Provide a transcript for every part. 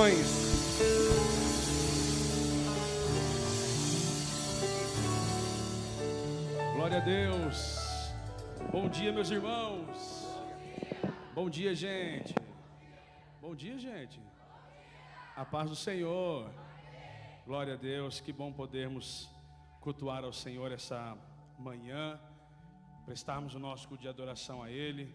corações. Glória a Deus. Bom dia, meus irmãos. Bom dia, gente. Bom dia, gente. A paz do Senhor. Glória a Deus. Que bom podermos cultuar ao Senhor essa manhã, prestarmos o nosso culto de adoração a Ele.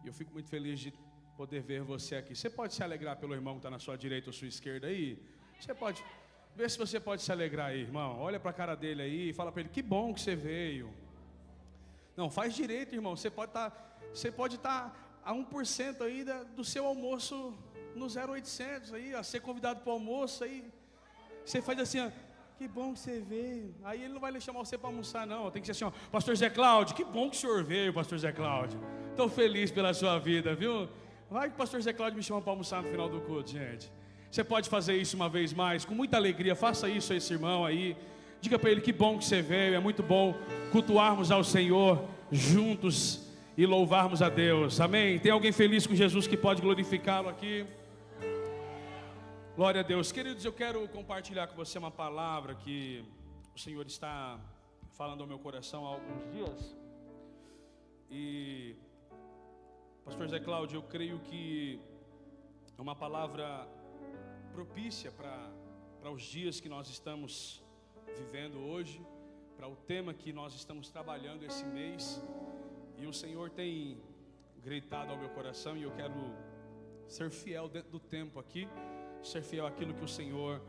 E eu fico muito feliz de poder ver você aqui. Você pode se alegrar pelo irmão que está na sua direita ou sua esquerda aí? Você pode, vê se você pode se alegrar aí, irmão. Olha para a cara dele aí e fala para ele, que bom que você veio. Não, faz direito, irmão. Você pode estar a 1% aí do seu almoço no 0800 aí, ó, ser convidado para o almoço aí. Você faz assim, ó, que bom que você veio. Aí ele não vai chamar você para almoçar, não. Tem que ser assim, ó, Pastor Zé Cláudio, que bom que o senhor veio, Pastor Zé Cláudio. Estou feliz pela sua vida, viu? Vai que o Pastor Zé Cláudio me chama para almoçar no final do culto, gente. Você pode fazer isso uma vez mais, com muita alegria. Faça isso a esse irmão aí. Diga para ele que bom que você veio. É muito bom cultuarmos ao Senhor juntos e louvarmos a Deus. Amém? Tem alguém feliz com Jesus que pode glorificá-lo aqui? Glória a Deus. Queridos, eu quero compartilhar com você uma palavra que o Senhor está falando ao meu coração há alguns dias. E, Pastor Zé Cláudio, eu creio que é uma palavra propícia para os dias que nós estamos vivendo hoje, para o tema que nós estamos trabalhando esse mês. E o Senhor tem gritado ao meu coração e eu quero ser fiel dentro do tempo aqui, ser fiel àquilo que o Senhor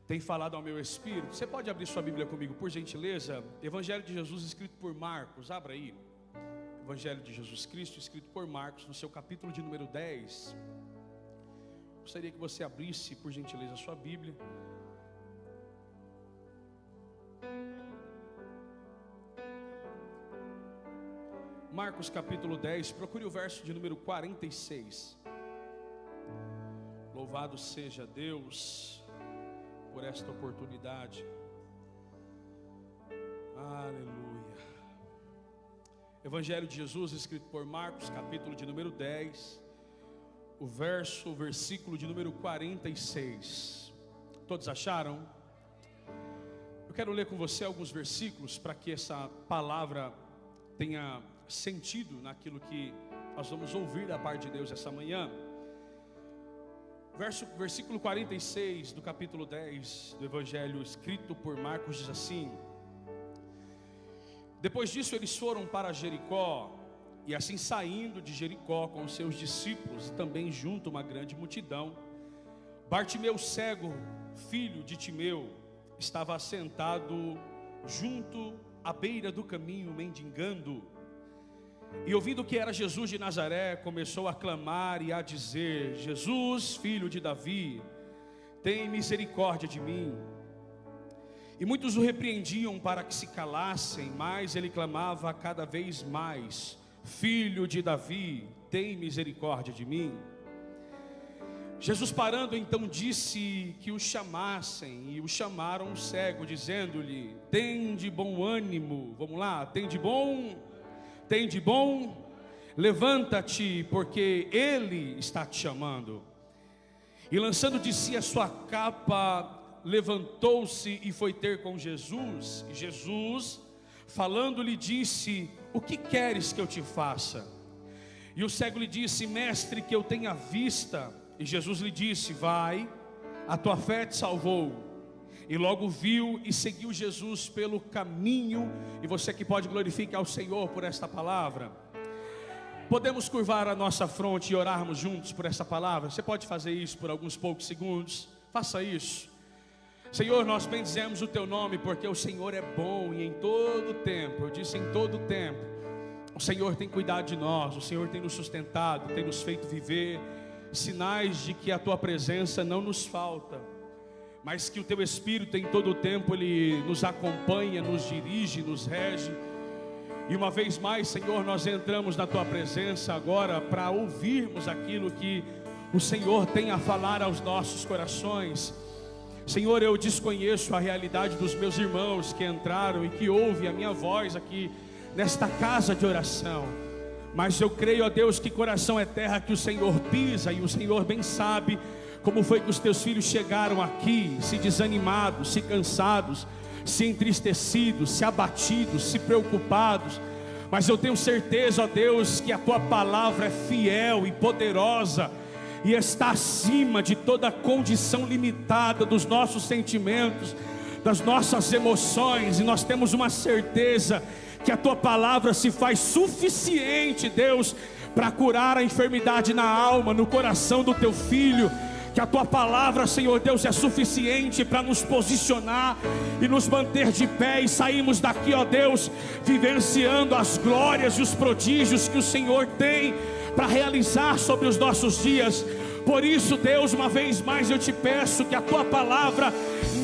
tem falado ao meu espírito. Você pode abrir sua Bíblia comigo, por gentileza? Evangelho de Jesus escrito por Marcos, abra aí. Evangelho de Jesus Cristo escrito por Marcos, no seu capítulo de número 10. Gostaria que você abrisse, por gentileza, a sua Bíblia. Marcos capítulo 10, procure o verso de número 46. Louvado seja Deus por esta oportunidade. Aleluia. Evangelho de Jesus escrito por Marcos, capítulo de número 10, o versículo de número 46. Todos acharam? Eu quero ler com você alguns versículos para que essa palavra tenha sentido naquilo que nós vamos ouvir da parte de Deus essa manhã. Versículo 46 do capítulo 10 do Evangelho escrito por Marcos diz assim: depois disso eles foram para Jericó, e assim saindo de Jericó com os seus discípulos e também junto uma grande multidão, Bartimeu cego, filho de Timeu, estava assentado junto à beira do caminho mendigando. E ouvindo que era Jesus de Nazaré, começou a clamar e a dizer: Jesus, filho de Davi, tem misericórdia de mim. E muitos o repreendiam para que se calassem, mas ele clamava cada vez mais: Filho de Davi, tem misericórdia de mim. Jesus parando então disse que o chamassem, e o chamaram cego, dizendo-lhe: tem de bom ânimo. Vamos lá, tem de bom? Tem de bom? Levanta-te, porque ele está te chamando. E lançando de si a sua capa, levantou-se e foi ter com Jesus. E Jesus, falando, lhe disse: o que queres que eu te faça? E o cego lhe disse: mestre, que eu tenha vista. E Jesus lhe disse: vai, a tua fé te salvou. E logo viu e seguiu Jesus pelo caminho. E você que pode glorificar ao Senhor por esta palavra. Podemos curvar a nossa fronte e orarmos juntos por essa palavra? Você pode fazer isso por alguns poucos segundos? Faça isso. Senhor, nós bendizemos o teu nome, porque o Senhor é bom e em todo tempo, eu disse em todo tempo, o Senhor tem cuidado de nós, o Senhor tem nos sustentado, tem nos feito viver sinais de que a tua presença não nos falta, mas que o teu Espírito em todo o tempo ele nos acompanha, nos dirige, nos rege. E uma vez mais, Senhor, nós entramos na tua presença agora para ouvirmos aquilo que o Senhor tem a falar aos nossos corações. Senhor, eu desconheço a realidade dos meus irmãos que entraram e que ouvem a minha voz aqui nesta casa de oração, mas eu creio, ó Deus, que coração é terra que o Senhor pisa, e o Senhor bem sabe como foi que os teus filhos chegaram aqui, se desanimados, se cansados, se entristecidos, se abatidos, se preocupados. Mas eu tenho certeza, ó Deus, que a tua palavra é fiel e poderosa, e está acima de toda condição limitada dos nossos sentimentos, das nossas emoções. E nós temos uma certeza que a tua palavra se faz suficiente, Deus, para curar a enfermidade na alma, no coração do teu filho. Que a tua palavra, Senhor Deus, é suficiente para nos posicionar e nos manter de pé, e saímos daqui, ó Deus, vivenciando as glórias e os prodígios que o Senhor tem para realizar sobre os nossos dias. Por isso, Deus, uma vez mais eu te peço que a tua palavra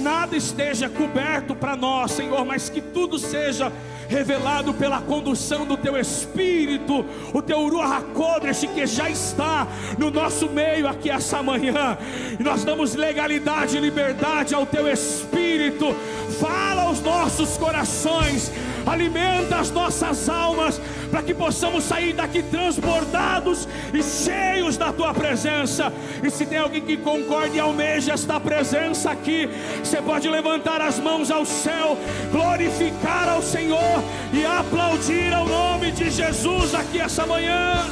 nada esteja coberto para nós, Senhor, mas que tudo seja revelado pela condução do teu Espírito, o teu Ruach HaKodesh, que já está no nosso meio aqui essa manhã. E nós damos legalidade e liberdade ao teu Espírito. Fala aos nossos corações, alimenta as nossas almas, para que possamos sair daqui transbordados e cheios da tua presença. E se tem alguém que concorde e almeja esta presença aqui, você pode levantar as mãos ao céu, glorificar ao Senhor e aplaudir ao nome de Jesus aqui essa manhã.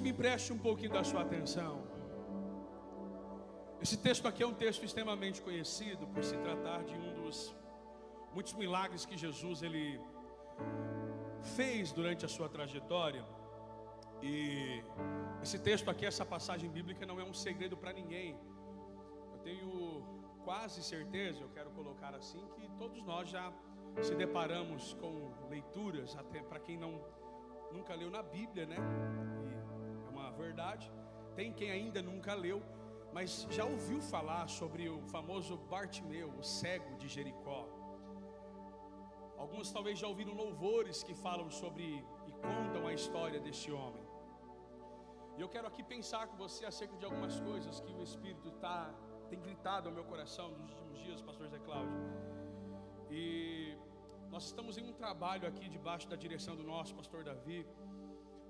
Me empreste um pouquinho da sua atenção. Esse texto aqui é um texto extremamente conhecido por se tratar de um dos muitos milagres que Jesus ele fez durante a sua trajetória. E esse texto aqui, essa passagem bíblica, não é um segredo para ninguém. Eu tenho quase certeza, eu quero colocar assim, que todos nós já se deparamos com leituras, até para quem nunca leu na Bíblia, né? Verdade, tem quem ainda nunca leu, mas já ouviu falar sobre o famoso Bartimeu, o cego de Jericó. Alguns talvez já ouviram louvores que falam sobre e contam a história deste homem. E eu quero aqui pensar com você acerca de algumas coisas que o Espírito tem gritado ao meu coração nos últimos dias, pastor Zé Cláudio. E nós estamos em um trabalho aqui debaixo da direção do nosso pastor Davi,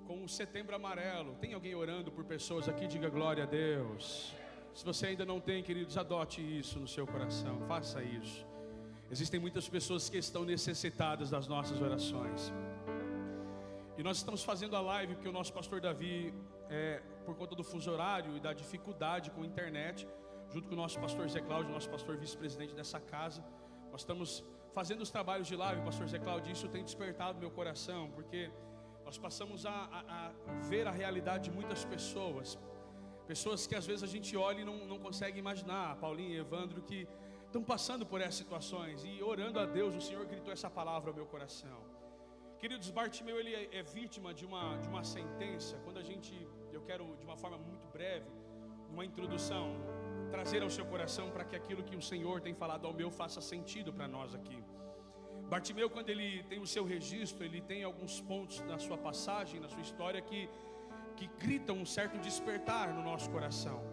com o Setembro Amarelo. Tem alguém orando por pessoas aqui? Diga glória a Deus. Se você ainda não tem, queridos, adote isso no seu coração, faça isso. Existem muitas pessoas que estão necessitadas das nossas orações. E nós estamos fazendo a live porque o nosso pastor Davi, por conta do fuso horário e da dificuldade com a internet, junto com o nosso pastor Zé Cláudio, nosso pastor vice-presidente dessa casa, nós estamos fazendo os trabalhos de live, pastor Zé Cláudio, e isso tem despertado meu coração, porque nós passamos a ver a realidade de muitas pessoas que às vezes a gente olha e não consegue imaginar. Paulinho e Evandro, que estão passando por essas situações, e orando a Deus, o Senhor gritou essa palavra ao meu coração. Queridos, Bartimeu, ele é vítima de uma sentença. Eu quero de uma forma muito breve, uma introdução, trazer ao seu coração para que aquilo que o Senhor tem falado ao meu faça sentido para nós aqui. Bartimeu, quando ele tem o seu registro, ele tem alguns pontos na sua passagem, na sua história, que gritam um certo despertar no nosso coração.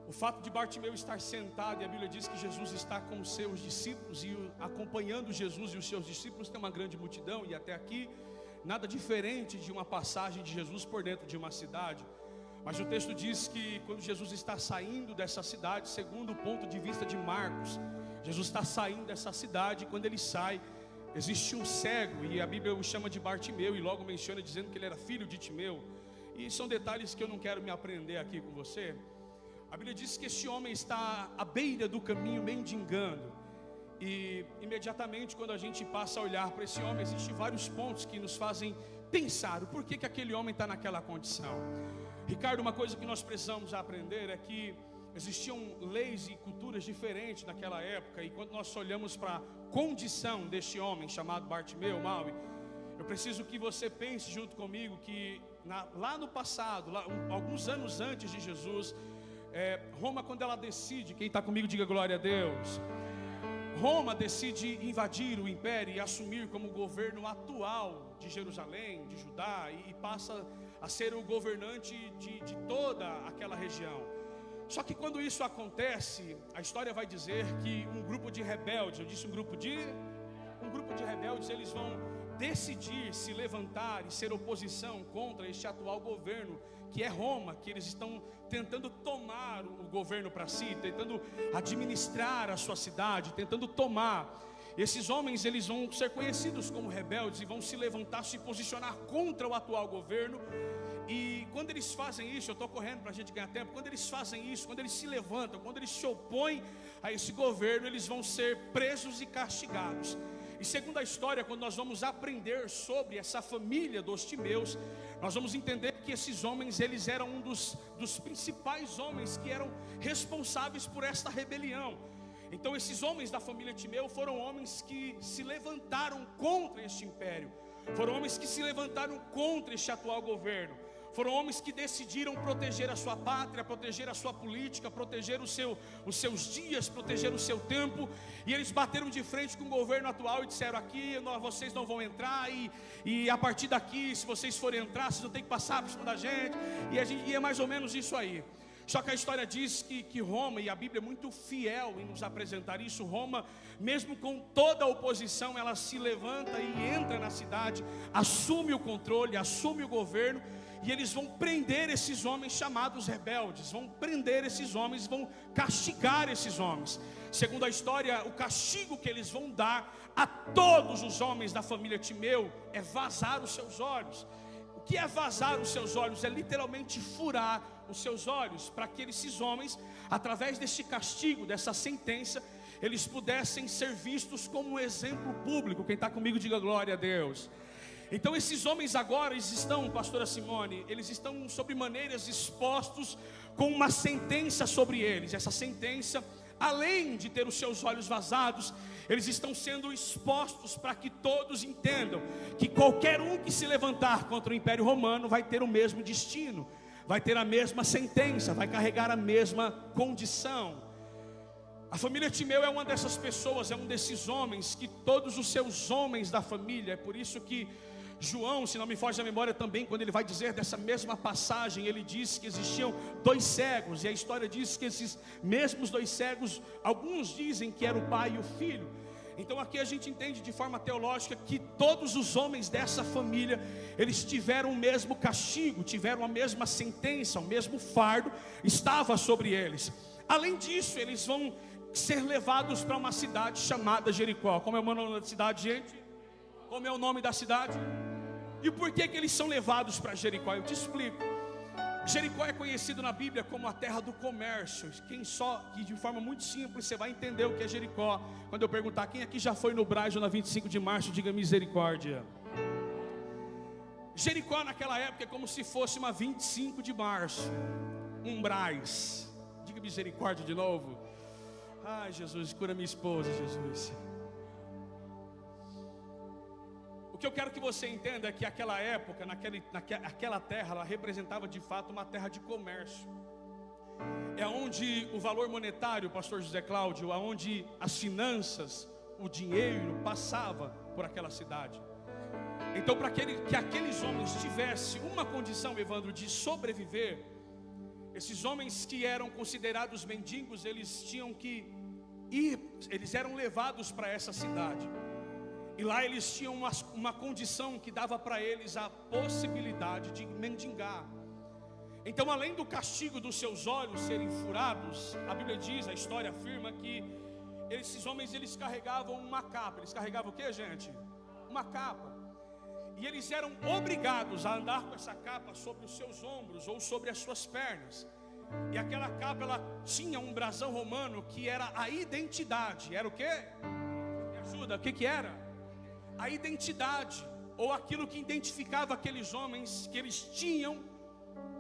O fato de Bartimeu estar sentado, e a Bíblia diz que Jesus está com os seus discípulos, e acompanhando Jesus e os seus discípulos tem uma grande multidão, e até aqui, nada diferente de uma passagem de Jesus por dentro de uma cidade. Mas o texto diz que quando Jesus está saindo dessa cidade, segundo o ponto de vista de Marcos, Jesus está saindo dessa cidade, e quando ele sai, existe um cego, e a Bíblia o chama de Bartimeu, e logo menciona dizendo que ele era filho de Timeu. E são detalhes que eu não quero me aprender aqui com você. A Bíblia diz que este homem está à beira do caminho mendigando, e imediatamente quando a gente passa a olhar para esse homem, existem vários pontos que nos fazem pensar o porquê que aquele homem está naquela condição. Ricardo, uma coisa que nós precisamos aprender é que existiam leis e culturas diferentes naquela época, e quando nós olhamos para a condição deste homem chamado Bartimeu, Maui, eu preciso que você pense junto comigo que lá no passado, alguns anos antes de Jesus, Roma, quando ela decide, quem está comigo diga glória a Deus, Roma decide invadir o império e assumir como governo atual de Jerusalém, de Judá, e passa a ser o governante de toda aquela região. Só que quando isso acontece, a história vai dizer que um grupo de rebeldes, eu disse um grupo de rebeldes, eles vão decidir se levantar e ser oposição contra este atual governo, que é Roma, que eles estão tentando tomar o governo para si, tentando administrar a sua cidade, tentando tomar. Esses homens, eles vão ser conhecidos como rebeldes e vão se levantar, se posicionar contra o atual governo. E quando eles fazem isso, eu estou correndo para a gente ganhar tempo. Quando eles fazem isso, quando eles se levantam, quando eles se opõem a esse governo, eles vão ser presos e castigados. E segundo a história, quando nós vamos aprender sobre essa família dos Timeus, nós vamos entender que esses homens, eles eram um dos principais homens que eram responsáveis por esta rebelião. Então esses homens da família Timeu foram homens que se levantaram contra este império, foram homens que se levantaram contra este atual governo, foram homens que decidiram proteger a sua pátria, proteger a sua política, proteger os seus dias, proteger o seu tempo. E eles bateram de frente com o governo atual e disseram: aqui vocês não vão entrar, e a partir daqui, se vocês forem entrar, vocês não tem que passar por cima da gente. E é mais ou menos isso aí. Só que a história diz que Roma, e a Bíblia é muito fiel em nos apresentar isso, Roma, mesmo com toda a oposição, ela se levanta e entra na cidade, assume o controle, assume o governo, e eles vão prender esses homens chamados rebeldes, vão prender esses homens, vão castigar esses homens. Segundo a história, o castigo que eles vão dar a todos os homens da família Timeu é vazar os seus olhos. O que é vazar os seus olhos? É literalmente furar os seus olhos, para que esses homens, através deste castigo, dessa sentença, eles pudessem ser vistos como um exemplo público. Quem está comigo, diga glória a Deus. Então esses homens agora, eles estão, pastora Simone, eles estão sobre maneiras expostos com uma sentença sobre eles. Essa sentença, além de ter os seus olhos vazados, eles estão sendo expostos para que todos entendam que qualquer um que se levantar contra o Império Romano vai ter o mesmo destino, vai ter a mesma sentença, vai carregar a mesma condição. A família Timeu é uma dessas pessoas, é um desses homens que todos os seus homens da família, é por isso que João, se não me foge a memória também, quando ele vai dizer dessa mesma passagem, ele diz que existiam 2 cegos, e a história diz que esses mesmos 2 cegos, alguns dizem que era o pai e o filho. Então aqui a gente entende de forma teológica que todos os homens dessa família, eles tiveram o mesmo castigo, tiveram a mesma sentença, o mesmo fardo estava sobre eles. Além disso, eles vão ser levados para uma cidade chamada Jericó. Como é o nome da cidade, gente? Como é o nome da cidade? E por que eles são levados para Jericó? Eu te explico. Jericó é conhecido na Bíblia como a terra do comércio. Que de forma muito simples você vai entender o que é Jericó quando eu perguntar quem aqui já foi no Brás na 25 de março, diga misericórdia. Jericó naquela época é como se fosse uma 25 de março, um Brás. Diga misericórdia de novo. Ai, Jesus, cura minha esposa, Jesus. O que eu quero que você entenda é que aquela época, naquela terra, ela representava de fato uma terra de comércio. É onde o valor monetário, pastor José Cláudio, aonde as finanças, o dinheiro passava por aquela cidade. Então, para que aqueles homens tivessem uma condição, Evandro, de sobreviver, esses homens que eram considerados mendigos, eles tinham que ir, eles eram levados para essa cidade. E lá eles tinham uma condição que dava para eles a possibilidade de mendigar. Então, além do castigo dos seus olhos serem furados, a Bíblia diz, a história afirma que esses homens, eles carregavam uma capa. Eles carregavam o que, gente? Uma capa. E eles eram obrigados a andar com essa capa sobre os seus ombros ou sobre as suas pernas. E aquela capa, ela tinha um brasão romano que era a identidade. Era o quê? Me ajuda, o que era? A identidade, ou aquilo que identificava aqueles homens, que eles tinham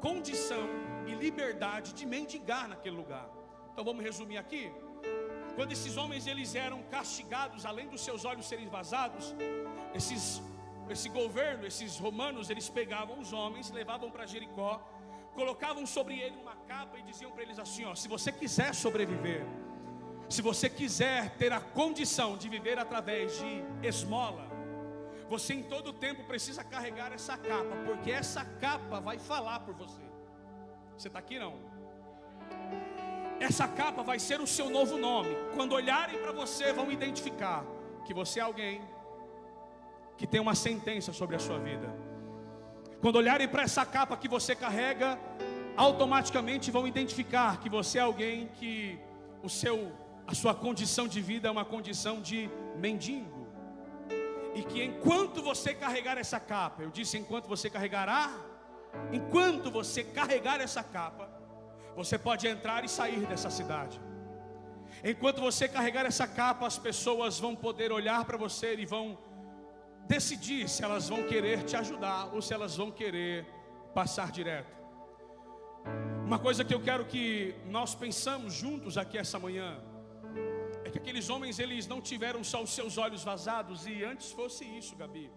condição e liberdade de mendigar naquele lugar. Então vamos resumir aqui. Quando esses homens, eles eram castigados, além dos seus olhos serem vazados, esse governo, esses romanos, eles pegavam os homens, levavam para Jericó, colocavam sobre ele uma capa e diziam para eles assim, ó: se você quiser sobreviver, se você quiser ter a condição de viver através de esmola, você em todo tempo precisa carregar essa capa, porque essa capa vai falar por você. Você está aqui não? essa capa vai ser o seu novo nome. Quando olharem para você, vão identificar que você é alguém que tem uma sentença sobre a sua vida. Quando olharem para essa capa que você carrega, automaticamente vão identificar que você é alguém que a sua condição de vida é uma condição de mendigo. E que enquanto você carregar essa capa, eu disse enquanto você carregar essa capa, você pode entrar e sair dessa cidade. Enquanto você carregar essa capa, as pessoas vão poder olhar para você e vão decidir se elas vão querer te ajudar ou se elas vão querer passar direto. Uma coisa que eu quero que nós pensamos juntos aqui essa manhã é que aqueles homens, eles não tiveram só os seus olhos vazados, e antes fosse isso, Gabi,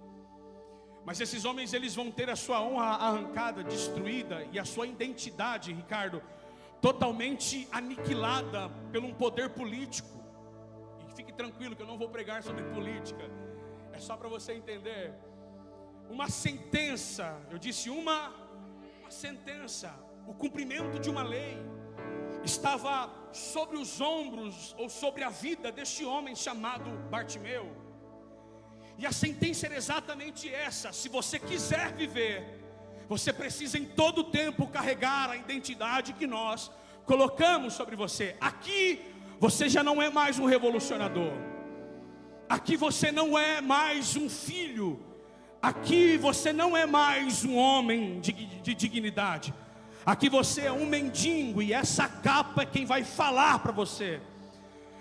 mas esses homens, eles vão ter a sua honra arrancada, destruída, e a sua identidade, Ricardo, totalmente aniquilada por um poder político. E fique tranquilo que eu não vou pregar sobre política, é só para você entender. Uma sentença, eu disse uma sentença, o cumprimento de uma lei estava sobre os ombros ou sobre a vida deste homem chamado Bartimeu. E a sentença era exatamente essa: se você quiser viver, você precisa em todo tempo carregar a identidade que nós colocamos sobre você. Aqui você já não é mais um revolucionador, aqui você não é mais um filho, aqui você não é mais um homem de dignidade, aqui você é um mendigo, e essa capa é quem vai falar para você.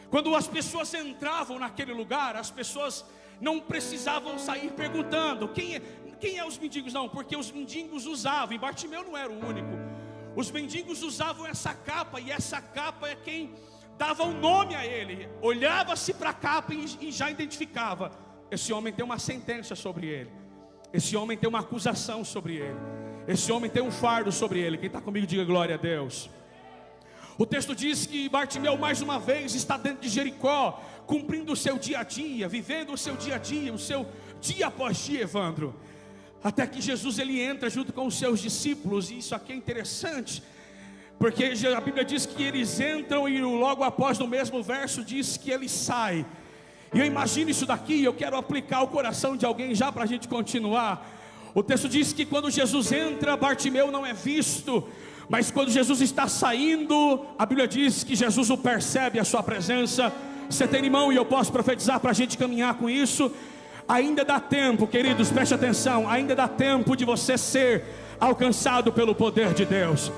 Quando as pessoas entravam naquele lugar, as pessoas não precisavam sair perguntando quem é os mendigos, não, porque os mendigos usavam, e Bartimeu não era o único, os mendigos usavam essa capa, e essa capa é quem dava um nome a ele. Olhava-se para a capa e já identificava: esse homem tem uma sentença sobre ele, esse homem tem uma acusação sobre ele, esse homem tem um fardo sobre ele. Quem está comigo, diga glória a Deus. O texto diz que Bartimeu mais uma vez está dentro de Jericó, cumprindo o seu dia a dia, vivendo o seu dia a dia, o seu dia após dia, Evandro. Até que Jesus, ele entra junto com os seus discípulos, e isso aqui é interessante, porque a Bíblia diz que eles entram e logo após, no mesmo verso, diz que ele sai. E eu imagino isso daqui, e eu quero aplicar o coração de alguém já para a gente continuar. O texto diz que quando Jesus entra, Bartimeu não é visto, mas quando Jesus está saindo, a Bíblia diz que Jesus o percebe, a sua presença. Você tem irmão, e eu posso profetizar para a gente caminhar com isso. Ainda dá tempo, queridos, preste atenção, ainda dá tempo de você ser alcançado pelo poder de Deus.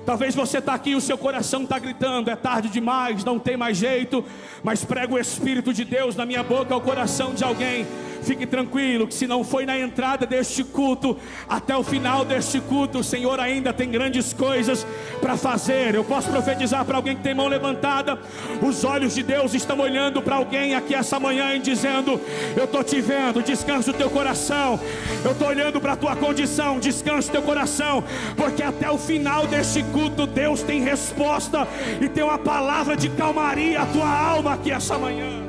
Talvez você está aqui e o seu coração está gritando: é tarde demais, não tem mais jeito. Mas prega o Espírito de Deus na minha boca ao coração de alguém. Fique tranquilo, que se não foi na entrada deste culto, até o final deste culto, o Senhor ainda tem grandes coisas para fazer. Eu posso profetizar para alguém que tem mão levantada: os olhos de Deus estão olhando para alguém aqui essa manhã e dizendo: eu estou te vendo, descansa o teu coração. Eu estou olhando para a tua condição, descansa o teu coração, porque até o final deste culto Deus tem resposta e tem uma palavra de calmaria à tua alma aqui essa manhã.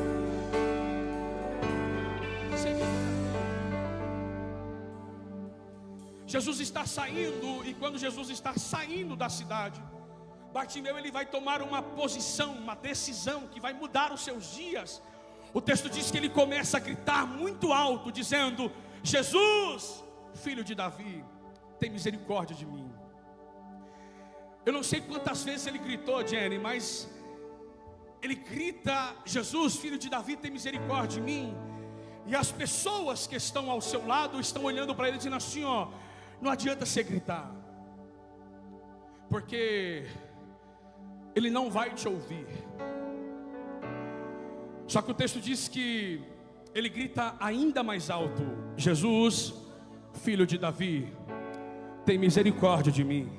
Jesus está saindo, e quando Jesus está saindo da cidade, Bartimeu, ele vai tomar uma posição, uma decisão que vai mudar os seus dias. O texto diz que ele começa a gritar muito alto, dizendo: Jesus, filho de Davi, tem misericórdia de mim. Eu não sei quantas vezes ele gritou, Jenny, mas ele grita: Jesus, filho de Davi, tem misericórdia de mim. E as pessoas que estão ao seu lado estão olhando para ele dizendo assim: ó, não adianta você gritar, porque ele não vai te ouvir. Só que o texto diz que ele grita ainda mais alto: Jesus, filho de Davi, tem misericórdia de mim.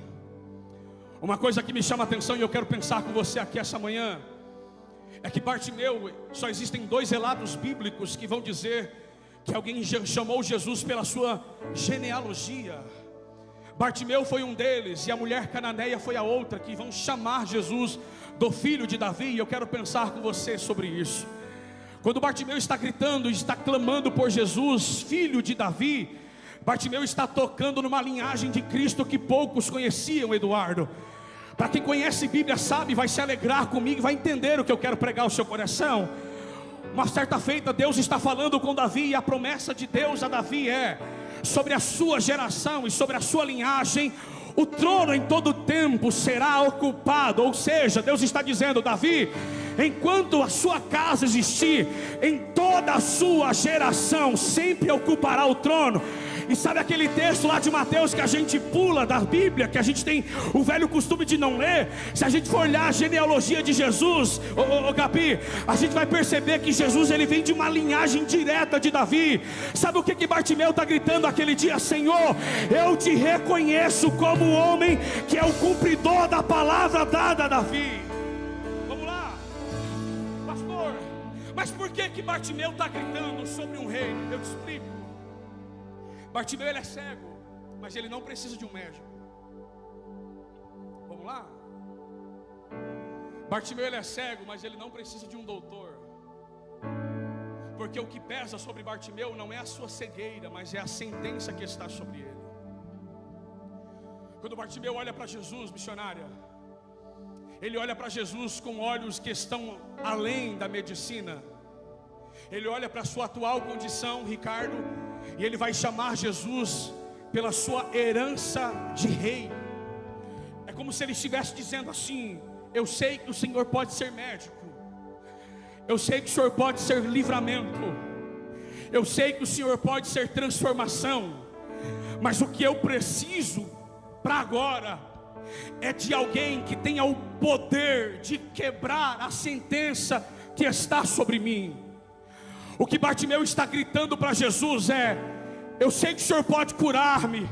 Uma coisa que me chama a atenção, e eu quero pensar com você aqui essa manhã, é que Bartimeu, só existem 2 relatos bíblicos que vão dizer que alguém chamou Jesus pela sua genealogia. Bartimeu foi um deles, e a mulher cananeia foi a outra, que vão chamar Jesus do filho de Davi. E eu quero pensar com você sobre isso. Quando Bartimeu está gritando, está clamando por Jesus, filho de Davi, Bartimeu está tocando numa linhagem de Cristo que poucos conheciam, Eduardo. Para quem conhece Bíblia sabe, vai se alegrar comigo, vai entender o que eu quero pregar ao seu coração. Uma certa feita Deus está falando com Davi, e a promessa de Deus a Davi é: sobre a sua geração e sobre a sua linhagem, o trono em todo tempo será ocupado. Ou seja, Deus está dizendo: Davi, enquanto a sua casa existir, em toda a sua geração sempre ocupará o trono. E sabe aquele texto lá de Mateus que a gente pula da Bíblia, que a gente tem o velho costume de não ler? Se a gente for olhar a genealogia de Jesus, Gabi, a gente vai perceber que Jesus, ele vem de uma linhagem direta de Davi. Sabe o que Bartimeu está gritando aquele dia? Senhor, eu te reconheço como um homem que é o cumpridor da palavra dada a Davi. Vamos lá, pastor, mas por que Bartimeu está gritando sobre um rei? Eu te explico. Bartimeu, ele é cego, mas ele não precisa de um médico. Vamos lá? Bartimeu, ele é cego, mas ele não precisa de um doutor. Porque o que pesa sobre Bartimeu não é a sua cegueira, mas é a sentença que está sobre ele. Quando Bartimeu olha para Jesus, missionária, ele olha para Jesus com olhos que estão além da medicina. Ele olha para a sua atual condição, Ricardo, e ele vai chamar Jesus pela sua herança de rei. É como se ele estivesse dizendo assim: eu sei que o Senhor pode ser médico, eu sei que o Senhor pode ser livramento, eu sei que o Senhor pode ser transformação, mas o que eu preciso para agora é de alguém que tenha o poder de quebrar a sentença que está sobre mim. O que Bartimeu está gritando para Jesus é: eu sei que o Senhor pode curar-me,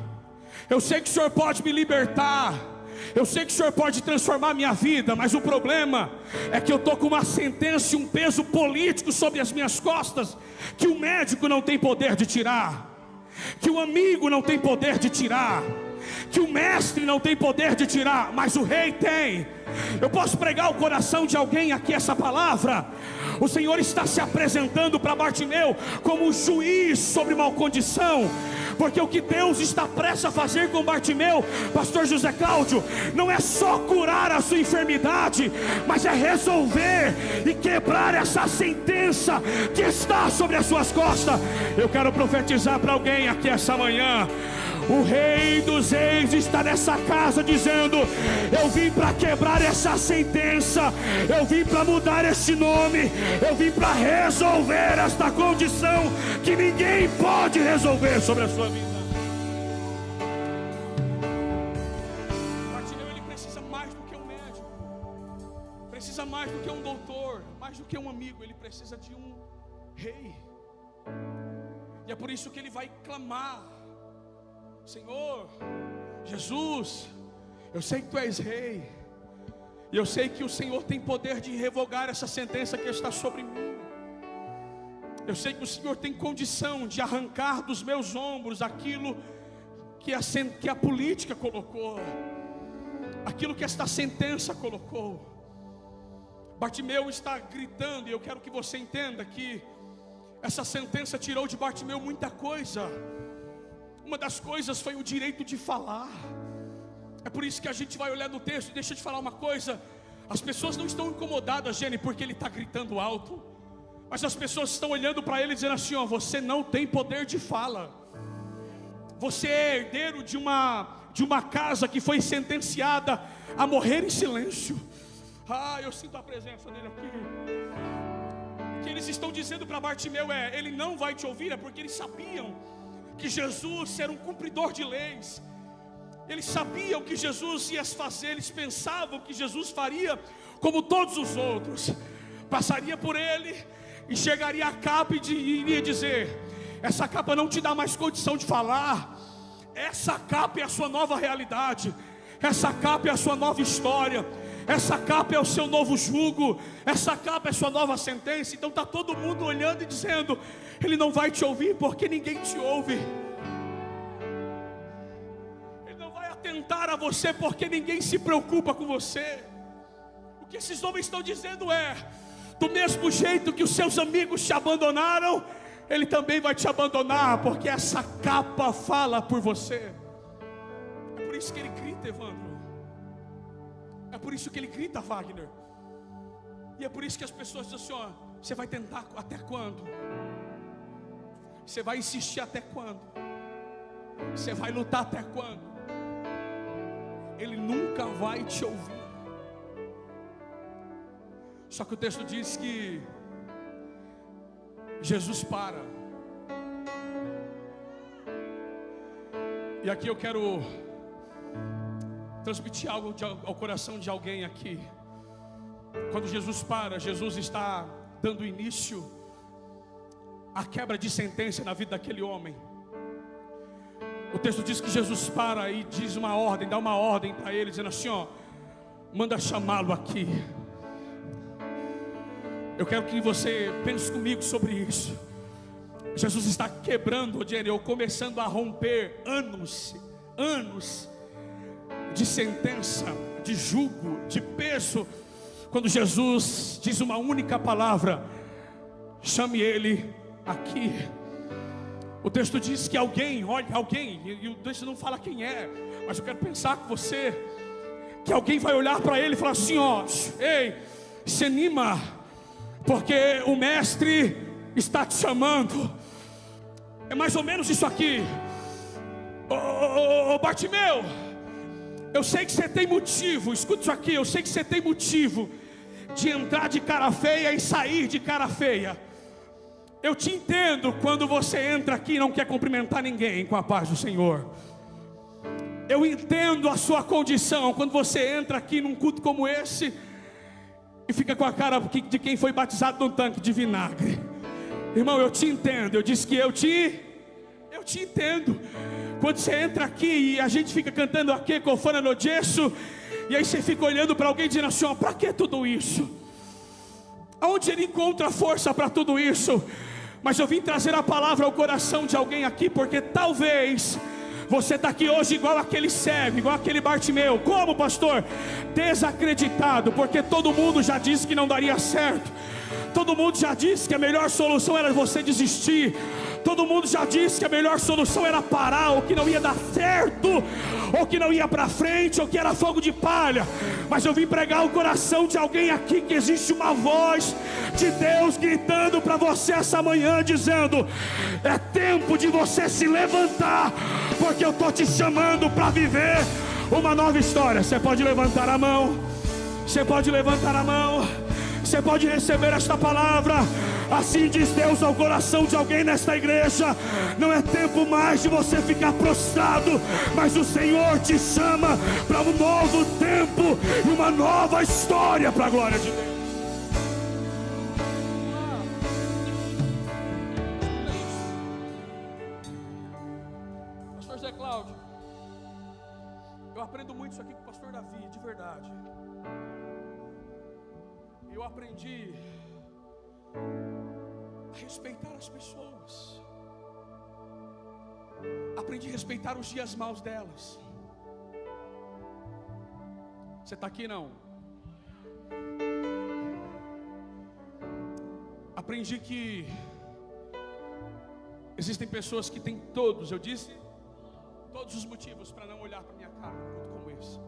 eu sei que o Senhor pode me libertar, eu sei que o Senhor pode transformar a minha vida, mas o problema é que eu estou com uma sentença e um peso político sobre as minhas costas, que o médico não tem poder de tirar, que o amigo não tem poder de tirar, que o mestre não tem poder de tirar, mas o rei tem. Eu posso pregar o coração de alguém aqui essa palavra? O Senhor está se apresentando para Bartimeu como juiz sobre mal condição, porque o que Deus está prestes a fazer com Bartimeu, pastor José Cláudio, não é só curar a sua enfermidade, mas é resolver e quebrar essa sentença que está sobre as suas costas. Eu quero profetizar para alguém aqui essa manhã: o Rei dos Reis está nessa casa dizendo: eu vim para quebrar essa sentença, eu vim para mudar este nome, eu vim para resolver esta condição que ninguém pode resolver sobre a sua vida. Bartimeu, ele precisa mais do que um médico, precisa mais do que um doutor, mais do que um amigo, ele precisa de um rei. E é por isso que ele vai clamar: Senhor, Jesus, eu sei que Tu és rei, e eu sei que o Senhor tem poder de revogar essa sentença que está sobre mim. Eu sei que o Senhor tem condição de arrancar dos meus ombros aquilo que a política colocou, aquilo que esta sentença colocou. Bartimeu está gritando, e eu quero que você entenda que essa sentença tirou de Bartimeu muita coisa. Uma das coisas foi o direito de falar. É por isso que a gente vai olhar no texto. Deixa eu te falar uma coisa: as pessoas não estão incomodadas, Jenny, porque ele está gritando alto, mas as pessoas estão olhando para ele dizendo assim: ó, você não tem poder de fala, você é herdeiro de uma casa que foi sentenciada a morrer em silêncio. Eu sinto a presença dele aqui. O que eles estão dizendo para Bartimeu é: ele não vai te ouvir, é porque eles sabiam que Jesus era um cumpridor de leis. Eles sabiam que Jesus ia fazer, eles pensavam que Jesus faria como todos os outros, passaria por ele e chegaria a capa e iria dizer: essa capa não te dá mais condição de falar, essa capa é a sua nova realidade, essa capa é a sua nova história, essa capa é o seu novo jugo, essa capa é a sua nova sentença. Então está todo mundo olhando e dizendo: ele não vai te ouvir porque ninguém te ouve, ele não vai atentar a você porque ninguém se preocupa com você. O que esses homens estão dizendo é: do mesmo jeito que os seus amigos te abandonaram, ele também vai te abandonar, porque essa capa fala por você. É por isso que ele grita, Evandro. É por isso que ele grita, Wagner. E é por isso que as pessoas dizem assim, ó, você vai tentar até quando? Você vai insistir até quando? Você vai lutar até quando? Ele nunca vai te ouvir. Só que o texto diz que Jesus para. E aqui eu quero transmitir algo ao coração de alguém aqui. Quando Jesus para, Jesus está dando início à quebra de sentença na vida daquele homem. O texto diz que Jesus para e diz uma ordem, dá uma ordem para ele, dizendo assim, ó, manda chamá-lo aqui. Eu quero que você pense comigo sobre isso. Jesus está quebrando, ou começando a romper anos de sentença, de jugo, de peso. Quando Jesus diz uma única palavra, chame ele aqui. O texto diz que alguém, e o texto não fala quem é, mas eu quero pensar com você, que alguém vai olhar para ele e falar assim, ó, ei, se anima, porque o mestre está te chamando. É mais ou menos isso aqui. Ô Bartimeu, eu sei que você tem motivo, escuta isso aqui, eu sei que você tem motivo de entrar de cara feia e sair de cara feia. Eu te entendo quando você entra aqui e não quer cumprimentar ninguém com a paz do Senhor. Eu entendo a sua condição quando você entra aqui num culto como esse e fica com a cara de quem foi batizado num tanque de vinagre. Irmão, eu te entendo. Eu disse que eu te entendo. Quando você entra aqui e a gente fica cantando aqui, cofana no gesso, e aí você fica olhando para alguém dizendo assim, ó, para que tudo isso? Aonde ele encontra força para tudo isso? Mas eu vim trazer a palavra ao coração de alguém aqui, porque talvez você está aqui hoje igual aquele cego, igual aquele Bartimeu. Como, pastor? Desacreditado, porque todo mundo já disse que não daria certo. Todo mundo já disse que a melhor solução era você desistir. Todo mundo já disse que a melhor solução era parar, ou que não ia dar certo, ou que não ia para frente, ou que era fogo de palha. Mas eu vim pregar o coração de alguém aqui, que existe uma voz de Deus gritando para você essa manhã, dizendo: é tempo de você se levantar, porque eu estou te chamando para viver uma nova história. Você pode levantar a mão, você pode levantar a mão, você pode receber esta palavra. Assim diz Deus ao coração de alguém nesta igreja: não é tempo mais de você ficar prostrado, mas o Senhor te chama para um novo tempo e uma nova história para a glória de Deus. Pastor Zé Cláudio, eu aprendo muito isso aqui com o pastor Davi, de verdade. Eu aprendi a respeitar as pessoas. Aprendi a respeitar os dias maus delas. Você está aqui não? Aprendi que existem pessoas que têm todos os motivos para não olhar para minha cara, como esse.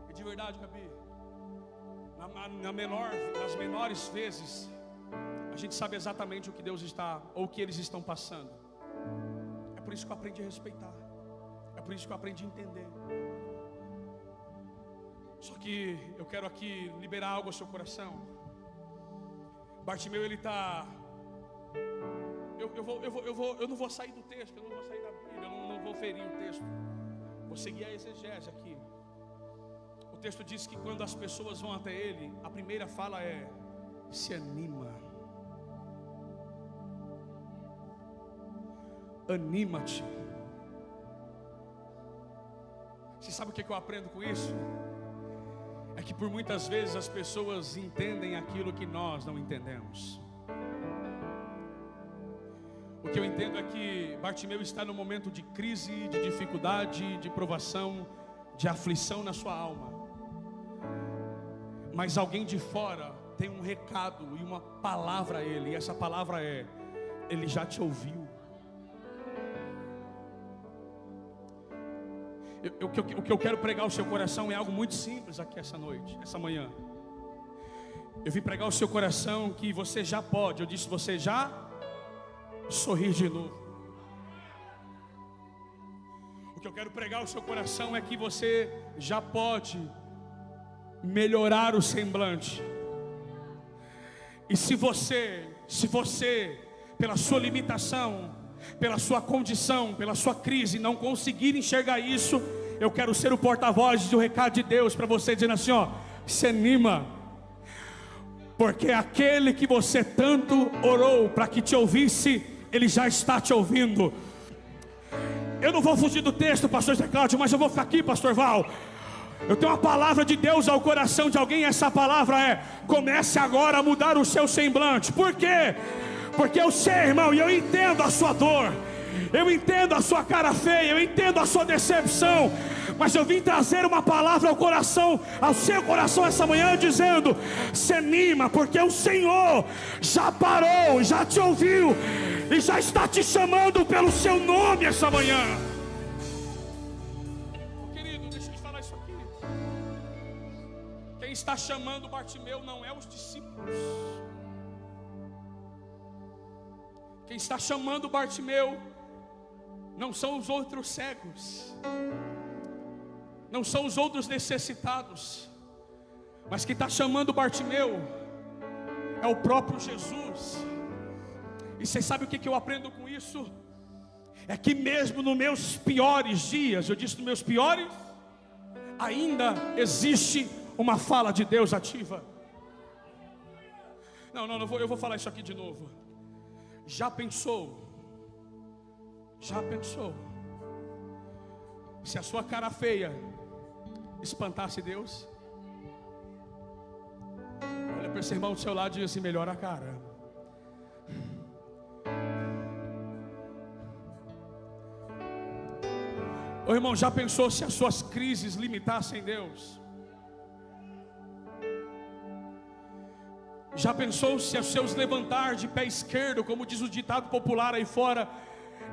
E de verdade, Gabi, nas menores vezes, a gente sabe exatamente o que Deus está, ou o que eles estão passando. É por isso que eu aprendi a respeitar. É por isso que eu aprendi a entender. Só que eu quero aqui liberar algo ao seu coração. Bartimeu, ele está... Eu não vou sair do texto, eu não vou sair da Bíblia, eu não vou ferir o texto. Vou seguir a exegese aqui. O texto diz que quando as pessoas vão até ele, a primeira fala é: se anima. Anima-te. Você sabe o que eu aprendo com isso? É que por muitas vezes as pessoas entendem aquilo que nós não entendemos. O que eu entendo é que Bartimeu está num momento de crise, de dificuldade, de provação, de aflição na sua alma. Mas alguém de fora tem um recado e uma palavra a ele. E essa palavra é: ele já te ouviu. O que eu quero pregar ao seu coração é algo muito simples aqui essa noite, essa manhã. Eu vim pregar ao seu coração que você já pode, eu disse, você já sorrir de novo. O que eu quero pregar ao seu coração é que você já pode melhorar o semblante. E se você, pela sua limitação, pela sua condição, pela sua crise, não conseguir enxergar isso, eu quero ser o porta-voz do recado de Deus para você, dizendo assim, ó, se anima, porque aquele que você tanto orou para que te ouvisse, ele já está te ouvindo. Eu não vou fugir do texto, pastor Zé Cláudio, mas eu vou ficar aqui, pastor Val. Eu tenho uma palavra de Deus ao coração de alguém, essa palavra é: comece agora a mudar o seu semblante. Por quê? Porque eu sei, irmão, e eu entendo a sua dor, eu entendo a sua cara feia, eu entendo a sua decepção, mas eu vim trazer uma palavra ao coração, ao seu coração essa manhã, dizendo: se anima, porque o Senhor já parou, já te ouviu e já está te chamando pelo seu nome essa manhã. Querido, deixa eu te falar isso aqui. Quem está chamando Bartimeu não é os discípulos. Quem está chamando Bartimeu não são os outros cegos, não são os outros necessitados, mas quem está chamando Bartimeu é o próprio Jesus. E você sabe o que eu aprendo com isso? É que mesmo nos meus piores dias, eu disse nos meus piores, ainda existe uma fala de Deus ativa. Eu vou falar isso aqui de novo. Já pensou se a sua cara feia espantasse Deus? Olha para esse irmão do seu lado e diz assim: melhora a cara. Ô irmão, já pensou se as suas crises limitassem Deus? Já pensou se os seus levantar de pé esquerdo, como diz o ditado popular aí fora,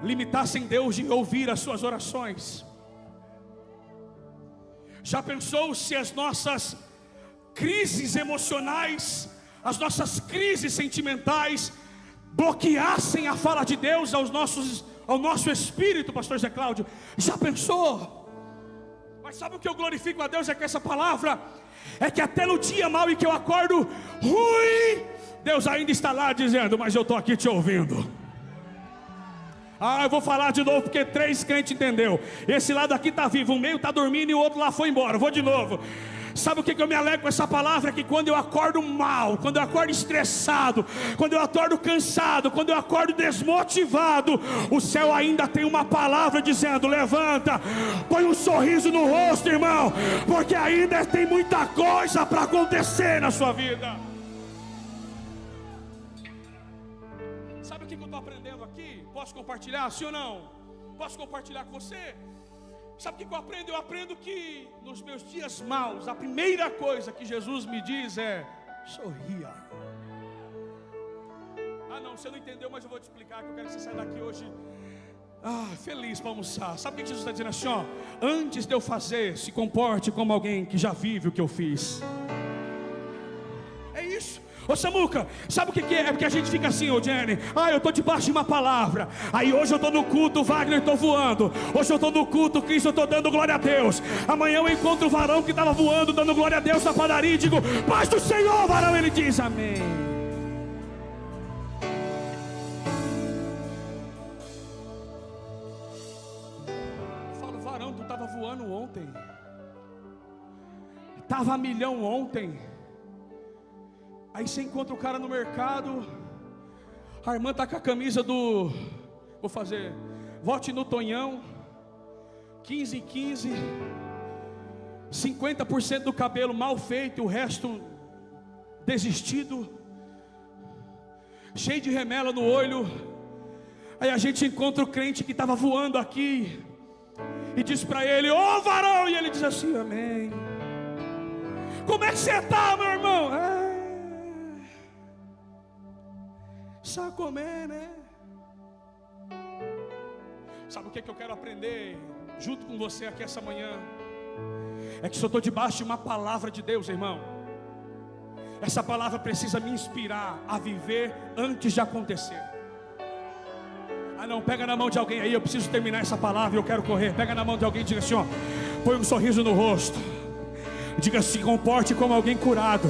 limitassem Deus de ouvir as suas orações? Já pensou se as nossas crises emocionais, as nossas crises sentimentais bloqueassem a fala de Deus ao nosso espírito, pastor Zé Cláudio? Já pensou? Mas sabe o que eu glorifico a Deus é que essa palavra é que até no dia mau em que eu acordo ruim, Deus ainda está lá dizendo: mas eu estou aqui te ouvindo. Eu vou falar de novo porque 3 crentes entendeu. Esse lado aqui está vivo, o meio está dormindo e o outro lá foi embora. Vou de novo. Sabe o que eu me alegro com essa palavra? Que quando eu acordo mal, quando eu acordo estressado, quando eu acordo cansado, quando eu acordo desmotivado, o céu ainda tem uma palavra dizendo: levanta, põe um sorriso no rosto, irmão, porque ainda tem muita coisa para acontecer na sua vida. Sabe o que eu estou aprendendo aqui? Posso compartilhar, sim ou não? Posso compartilhar com você? Sabe o que eu aprendo? Eu aprendo que nos meus dias maus, a primeira coisa que Jesus me diz é: sorria. Não, você não entendeu, mas eu vou te explicar, que eu quero que você saia daqui hoje feliz para almoçar. Sabe o que Jesus está dizendo assim, ó? Antes de eu fazer, se comporte como alguém que já vive o que eu fiz. É isso. Ô Samuca, sabe o que é? É porque a gente fica assim, ô Jenny: eu estou debaixo de uma palavra. Aí hoje eu estou no culto, Wagner, estou voando. Hoje eu estou no culto, Cristo, eu estou dando glória a Deus. Amanhã eu encontro o varão que estava voando, dando glória a Deus na padaria, e digo: paz do Senhor, varão. Ele diz: amém. Eu falo: varão, tu estava voando ontem, estava a milhão ontem. Aí você encontra o cara no mercado, a irmã está com a camisa do, vote no Tonhão, 15 em 15, 50% do cabelo mal feito, o resto desistido, cheio de remela no olho. Aí a gente encontra o crente que estava voando aqui e diz para ele: ô varão, e ele diz assim: amém. Como é que você está, meu irmão? Só comer, né? Sabe o que eu quero aprender junto com você aqui essa manhã, é que se eu estou debaixo de uma palavra de Deus, irmão, essa palavra precisa me inspirar a viver antes de acontecer. Ah não, pega na mão de alguém aí, eu preciso terminar essa palavra e eu quero correr. Pega na mão de alguém e diga assim, ó, põe um sorriso no rosto. Diga, se comporte como alguém curado.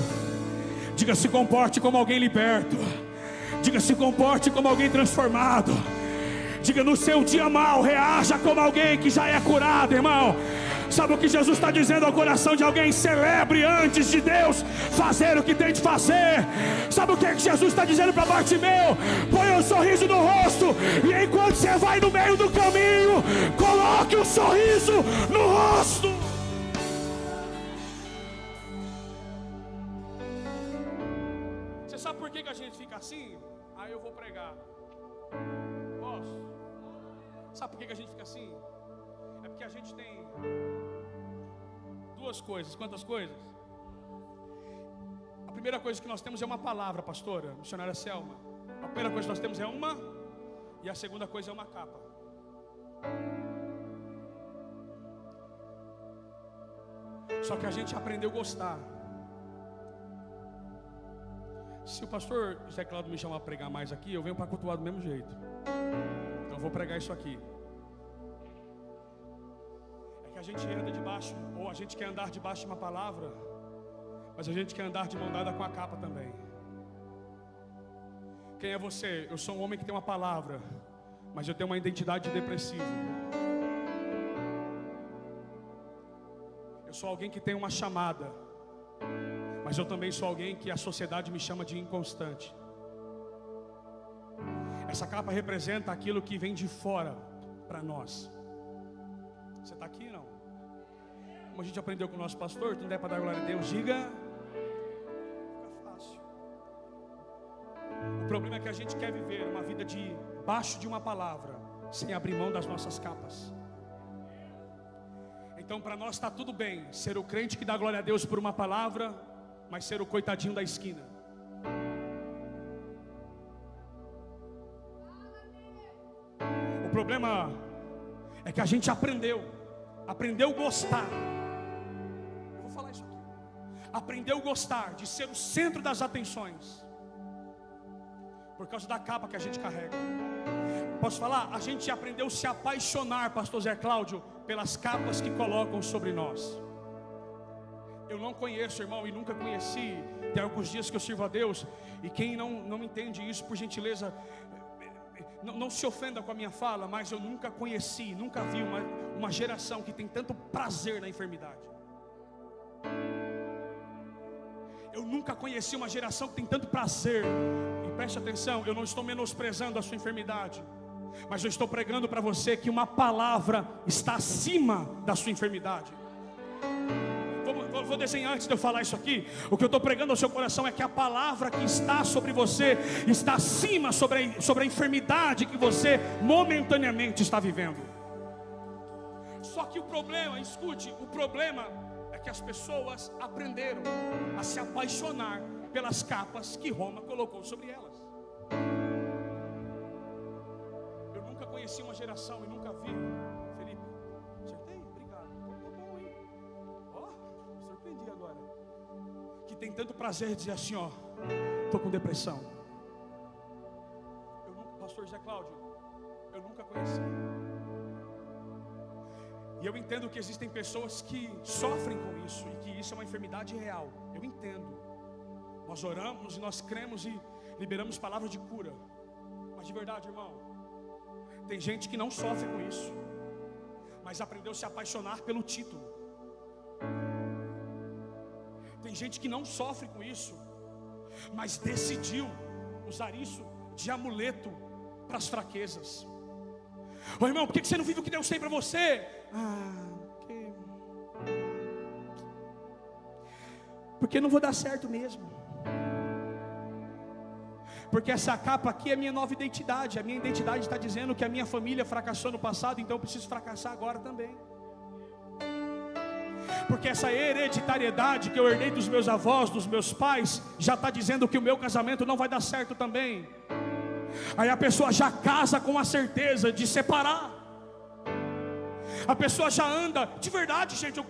Diga, se comporte como alguém liberto. Diga, se comporte como alguém transformado. Diga, no seu dia mal, reaja como alguém que já é curado, irmão. Sabe o que Jesus está dizendo ao coração de alguém? Celebre antes de Deus fazer o que tem de fazer. Sabe o que Jesus está dizendo para Bartimeu? Põe um sorriso no rosto, e enquanto você vai no meio do caminho, coloque um sorriso no rosto. Você sabe por que a gente fica assim? Aí eu vou pregar. Posso? Sabe por que a gente fica assim? É porque a gente tem duas coisas. Quantas coisas? A primeira coisa que nós temos é uma palavra, pastora, missionária Selma. A primeira coisa que nós temos é uma, e a segunda coisa é uma capa. Só que a gente aprendeu a gostar. Se o pastor José Cláudio me chamar a pregar mais aqui, eu venho para cultuar do mesmo jeito. Então eu vou pregar isso aqui. É que a gente anda debaixo, ou a gente quer andar debaixo de uma palavra, mas a gente quer andar de mão dada com a capa também. Quem é você? Eu sou um homem que tem uma palavra, mas eu tenho uma identidade de depressivo. Eu sou alguém que tem uma chamada, mas eu também sou alguém que a sociedade me chama de inconstante. Essa capa representa aquilo que vem de fora para nós. Você está aqui não? Como a gente aprendeu com o nosso pastor, tu não der para dar glória a Deus, diga. Fica fácil. O problema é que a gente quer viver uma vida debaixo de uma palavra, sem abrir mão das nossas capas. Então para nós está tudo bem ser o crente que dá glória a Deus por uma palavra, mas ser o coitadinho da esquina. O problema é que a gente aprendeu a gostar. Eu vou falar isso aqui. Aprendeu a gostar de ser o centro das atenções, por causa da capa que a gente carrega. Posso falar? A gente aprendeu a se apaixonar, pastor Zé Cláudio, pelas capas que colocam sobre nós. Eu não conheço, irmão, e nunca conheci. Tem alguns dias que eu sirvo a Deus, e quem não entende isso, por gentileza, não se ofenda com a minha fala, mas eu nunca conheci, nunca vi uma geração que tem tanto prazer na enfermidade. Eu nunca conheci uma geração que tem tanto prazer. E preste atenção, eu não estou menosprezando a sua enfermidade, mas eu estou pregando para você que uma palavra está acima da sua enfermidade. Vou desenhar antes de eu falar isso aqui. O que eu estou pregando ao seu coração é que a palavra que está sobre você está acima sobre a enfermidade que você momentaneamente está vivendo. Só que o problema, escute, o problema é que as pessoas aprenderam a se apaixonar pelas capas que Roma colocou sobre elas. Eu nunca conheci uma geração e nunca vi, Felipe, acertei? Obrigado, tô bom, hein? Ó, surpreendi agora. Que tem tanto prazer de dizer assim, ó, tô com depressão. Pastor José Cláudio, eu nunca conheci. E eu entendo que existem pessoas que sofrem com isso, e que isso é uma enfermidade real. Eu entendo. Nós oramos e nós cremos e liberamos palavras de cura. Mas de verdade, irmão, tem gente que não sofre com isso, mas aprendeu a se apaixonar pelo título. Tem gente que não sofre com isso, mas decidiu usar isso de amuleto para as fraquezas. Ô irmão, por que você não vive o que Deus tem para você? Porque não vou dar certo mesmo. Porque essa capa aqui é minha nova identidade. A minha identidade está dizendo que a minha família fracassou no passado, então eu preciso fracassar agora também. Porque essa hereditariedade que eu herdei dos meus avós, dos meus pais, já está dizendo que o meu casamento não vai dar certo também. Aí a pessoa já casa com a certeza de separar. A pessoa já anda, de verdade, gente,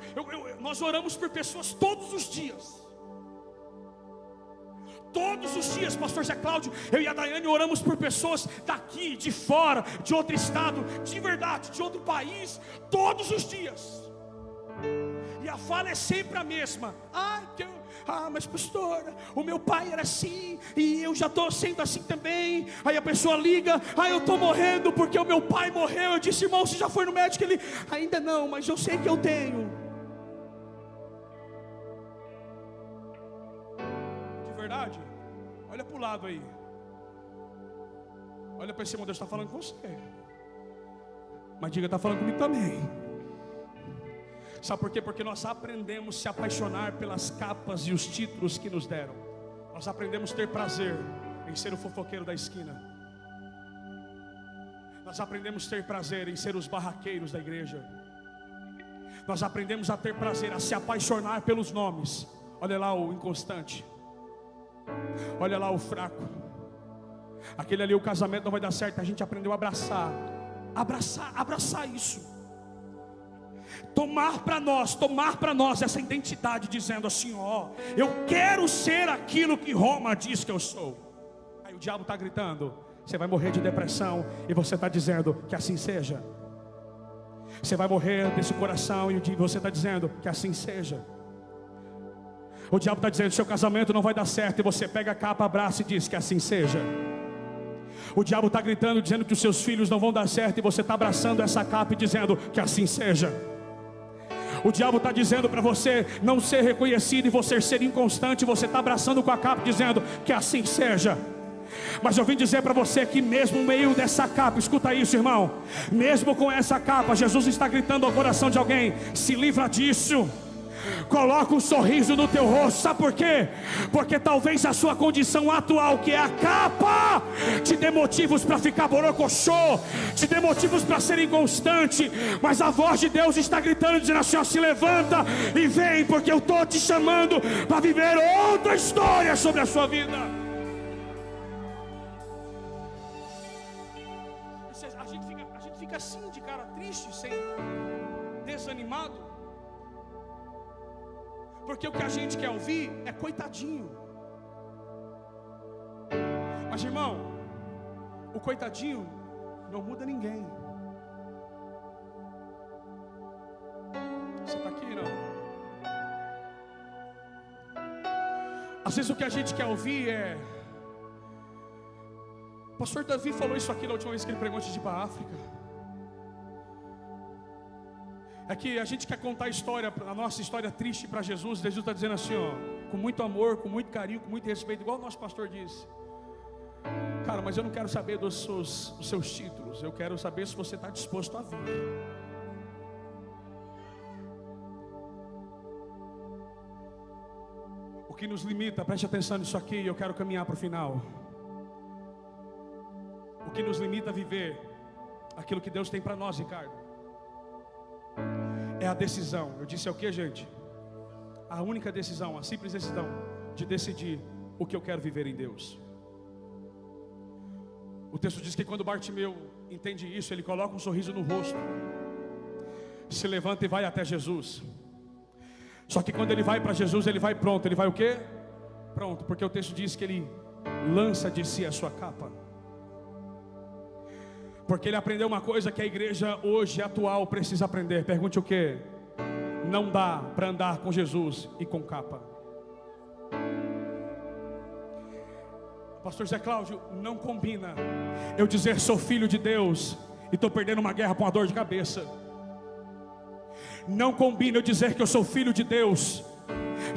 nós oramos por pessoas todos os dias. Todos os dias, pastor Zé Cláudio, eu e a Daiane oramos por pessoas daqui, de fora, de outro estado, de verdade, de outro país, todos os dias. E a fala é sempre a mesma. Mas pastor, o meu pai era assim, e eu já estou sendo assim também. Aí a pessoa liga, eu estou morrendo porque o meu pai morreu. Eu disse, irmão, você já foi no médico? Ele, ainda não, mas eu sei que eu tenho. Verdade? Olha para o lado aí. Olha para esse irmão, Deus está falando com você. Mas diga, está falando comigo também. Sabe por quê? Porque nós aprendemos a se apaixonar pelas capas e os títulos que nos deram. Nós aprendemos a ter prazer em ser o fofoqueiro da esquina. Nós aprendemos a ter prazer em ser os barraqueiros da igreja. Nós aprendemos a ter prazer, a se apaixonar pelos nomes. Olha lá o inconstante. Olha lá o fraco. Aquele ali, o casamento não vai dar certo. A gente aprendeu a abraçar isso. Tomar para nós essa identidade, dizendo assim, eu quero ser aquilo que Roma diz que eu sou. Aí o diabo está gritando, você vai morrer de depressão, e você está dizendo que assim seja. Você vai morrer desse coração, e você está dizendo que assim seja. O diabo está dizendo, seu casamento não vai dar certo, e você pega a capa, abraça e diz que assim seja. O diabo está gritando, dizendo que os seus filhos não vão dar certo, e você está abraçando essa capa e dizendo que assim seja. O diabo está dizendo para você não ser reconhecido e você ser inconstante, você está abraçando com a capa dizendo que assim seja. Mas eu vim dizer para você que mesmo no meio dessa capa, escuta isso, irmão, mesmo com essa capa, Jesus está gritando ao coração de alguém, se livra disso. Coloca um sorriso no teu rosto. Sabe por quê? Porque talvez a sua condição atual, que é a capa, te dê motivos para ficar borocochô, te dê motivos para ser inconstante. Mas a voz de Deus está gritando, dizendo assim, se levanta e vem, porque eu estou te chamando para viver outra história sobre a sua vida. A gente fica assim, de cara triste, desanimado, porque o que a gente quer ouvir é coitadinho. Mas irmão, o coitadinho não muda ninguém. Você está aqui, não? Às vezes o que a gente quer ouvir é... O pastor Davi falou isso aqui na última vez que ele pregou antes de ir para a África. É que a gente quer contar a história, a nossa história triste para Jesus. Jesus está dizendo assim, com muito amor, com muito carinho, com muito respeito, igual o nosso pastor disse. Cara, mas eu não quero saber dos seus títulos. Eu quero saber se você está disposto a vir. O que nos limita, preste atenção nisso aqui, eu quero caminhar para o final. O que nos limita a viver aquilo que Deus tem para nós, Ricardo, é a decisão. Eu disse é o que, gente? A única decisão, a simples decisão de decidir o que eu quero viver em Deus. O texto diz que quando Bartimeu entende isso, ele coloca um sorriso no rosto, se levanta e vai até Jesus. Só que quando ele vai para Jesus, ele vai pronto. Ele vai o quê? Pronto, porque o texto diz que ele lança de si a sua capa. Porque ele aprendeu uma coisa que a igreja hoje atual precisa aprender. Pergunte o que? Não dá para andar com Jesus e com capa. Pastor Zé Cláudio, não combina eu dizer sou filho de Deus e estou perdendo uma guerra com uma dor de cabeça. Não combina eu dizer que eu sou filho de Deus,